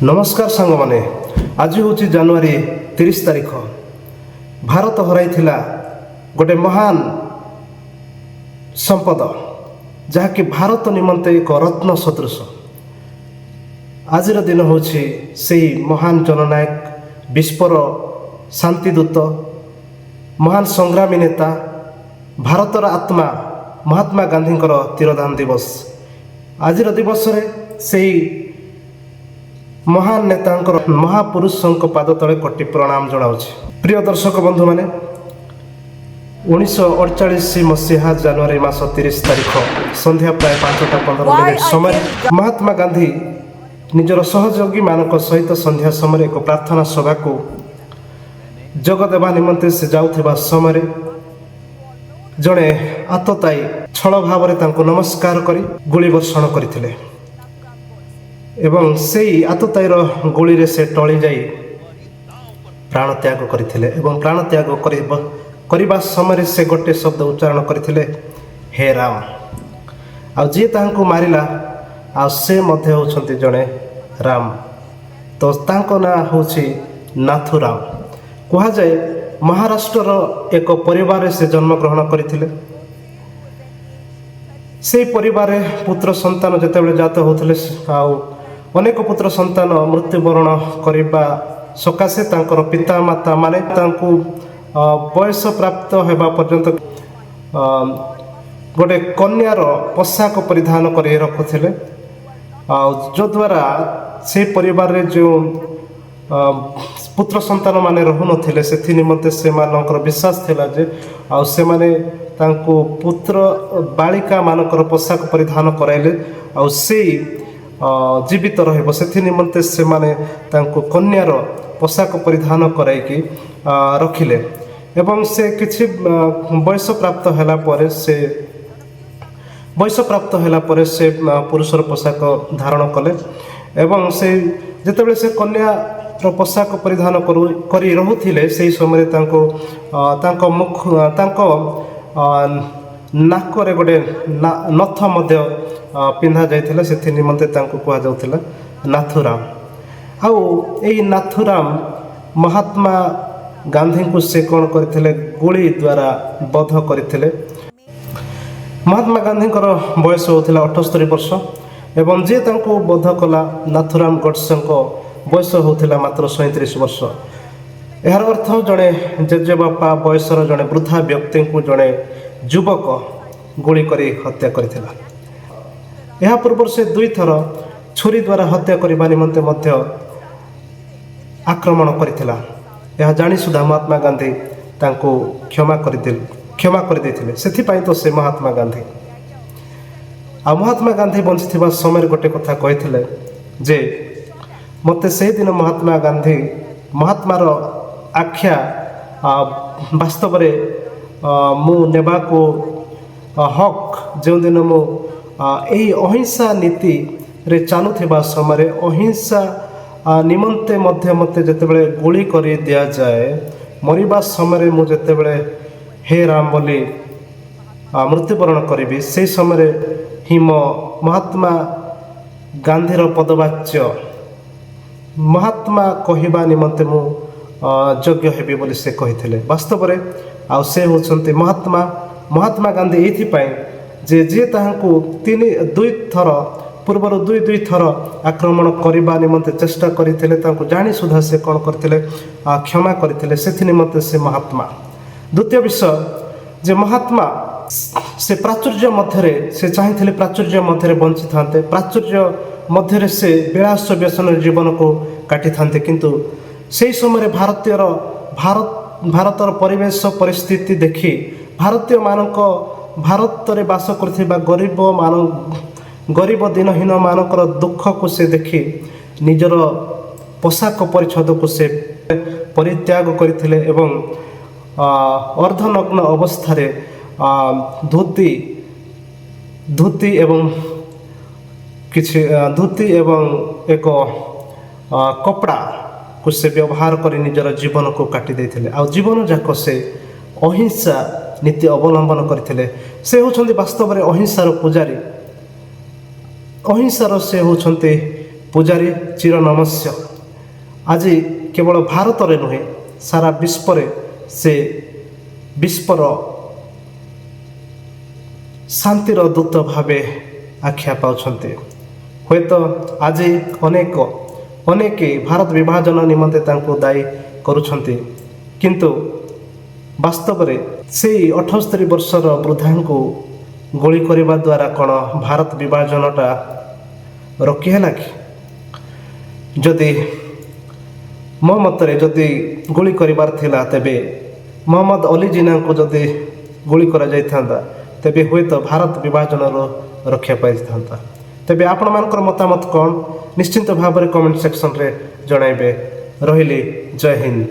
नमस्कार सांग माने आज हूँ जनवरी 30 तारीख। भारत हराई गोटे महान संपद जहाँकि भारत निमंते एक रत्न सदृश। आज दिन हूँ से महान जननायक विश्वर शांतिदूत महान संग्रामी नेता भारतर आत्मा महात्मा गांधी तिरोधान दिवस। आज दिवस से महान नेता महापुरुषों पाद तले कोटि प्रणाम जनाऊँगी। प्रिय दर्शक बंधु मैंने 1948 मसीहा जनवरी मास 30 तारीख संध्या प्राय 5:15 समय महात्मा गांधी निजर सहयोगी मान सहित संध्या समय एक प्रार्थना सभा को जगदेवा निमंते से जाउथिबा समय जड़े आतताई छल भाव नमस्कार करी गुली वर्षण करथिले एवं से आतताईर गुली से टली जाई प्राण त्याग करथिले एवं प्राण त्याग करबा समय से गोटे शब्द उच्चारण करथिले हे राम। आ जी तांको मारिला आ से मध्य होछंती जणे राम। तो तांको ना होछि नाथुराम। कहा जाए महाराष्ट्र एक परिवार से जन्म ग्रहण करथिले। से परिवार पुत्र संतान जेतेबेले जात होतले आ अनेक पुत्र संतान मृत्युवरण करने सकाशे तांकर पिता माता माने तांको बयस प्राप्त होगा पर्यंत गोटे कन्यार पोशाक परिधान कर रखुले जो द्वारा से परिवार रे जो पुत्र संतान माने रहुनथिले से निमंते से मानकर विश्वास थिला जे आ से माने तांको पुत्र बालिका मानकर पोशाक परिधान कराइले आ से जीवित रहिबो से निमंते से माने तांको कन्यार पोशाक परिधान कराइकी रखिले एवं से किछि बयस प्राप्त होला परे से पुरुषर पोशाक धारण कले एवं से जेतेबेले से कन्या पोशाक परिधान करी रहुथिले से समय तांको मुख तांको नाकरे गोटे नथ मध्य पिंधा जाइथिला से निमंते तांको कुहा जाउथिला नाथुराम। आउ एई नाथुराम महात्मा गांधी को से कौन करथिले गोली द्वारा बध करथिले। महात्मा गांधी बयस होता 78 वर्ष एवं जे तांको बध कला नाथुराम गडसे बयस होता मात्र 37 वर्ष। यार अर्थ जड़े जेजे बापा बयसर जड़े वृद्धा व्यक्ति को जड़े युवक गोली करी हत्या करथिला। यह पूर्व से 2 थर छुरी द्वारा हत्या करने निमंते मध्य आक्रमण करथिला। यह जानी सुधा महात्मा गांधी तांको क्षमा कर देथिले सेथिपाई तो से महात्मा गांधी आ महात्मा गांधी बंचिथिबा समय गोटे कथा कहिथिले जे मते से दिन महात्मा गांधी महात्मार आख्या वास्तव रे मु नेबा को हक जो दिन मु एही अहिंसा नीति रे चालुथिबा समय अहिंसा निमंते मध्य मते जेतेबेले गोली करी दिया जाए मरिबा समय मु जेतेबेले हे राम बोली मृत्युवरण करी से समय ही मो महात्मा गांधीर पदवाच्य महात्मा कहवा निमंते मु योग्य हेबी बोली से कहिथिले। वास्तव रे आ से होछंती महात्मा गांधी एथिपाई जे जे ताहांको 2 थर पूर्वर 2 थर आक्रमण करने निमंते चेष्टा करथिले तांको जानी सुधा से कौन करथिले क्षमा करथिले से निमंते से महात्मा। द्वितीय विषय जे महात्मा से प्राचुर्य मध्य से चाहिए प्राचुर्य मध्य बंची था प्राचुर्य मध्य से विलास व्यसन जीवन को काटी था किंतु से समय भारतर परिवेश परिस्थिति देखी भारतीय मानक भारत रे बास करथिबा गरीब दिनहीन मानकर दुख को से देखी निजर पोशाक परिच्छद को से परित्याग करथिले एवं अर्धनग्न अवस्था धोती एवं किछि धोती एवं एक कपड़ा को से व्यवहार कर निजर जीवन को काटी देथिले आ जीवन जाक से अहिंसा नीति अवलंबन करथिले। से होछंती वास्तव रे अहिंसार पुजारी अहिंसार से होछंती ପୂଜାରୀ ଚିର ନମସ୍ୟ। ଆଜି କେବଳ ଭାରତରେ ନୁହେଁ ସାରା ବିଶ୍ୱରେ ସେ ବିଶ୍ୱର ଶାନ୍ତିର ଦୂତ ଭାବେ ଆଖ୍ୟା ପାଉଛନ୍ତି। ହୁଏତ ଆଜି ଅନେକ ଭାରତ ବିଭାଜନ ନିମନ୍ତେ ତାଙ୍କୁ ଦାୟୀ କରୁଛନ୍ତି, କିନ୍ତୁ ବାସ୍ତବରେ ସେଇ 78 ବର୍ଷର ବୃଦ୍ଧାଙ୍କୁ ଗୁଳି କରିବା ଦ୍ୱାରା କ'ଣ ଭାରତ ବିଭାଜନଟା ରୋକି ହେଲା କି? ଯଦି ମୋ ମତରେ ଯଦି ଗୁଳି କରିବାର ଥିଲା, ତେବେ ମହମ୍ମଦ ଅଲି ଜିନାଙ୍କୁ ଯଦି ଗୁଳି କରାଯାଇଥାନ୍ତା, ତେବେ ହୁଏତ ଭାରତ ବିଭାଜନରୁ ରକ୍ଷା ପାଇଥାନ୍ତା। ତେବେ ଆପଣମାନଙ୍କର ମତାମତ କ'ଣ? ନିଶ୍ଚିନ୍ତ ଭାବରେ କମେଣ୍ଟ ସେକ୍ସନରେ ଜଣାଇବେ। ରହିଲି, ଜୟ ହିନ୍ଦ।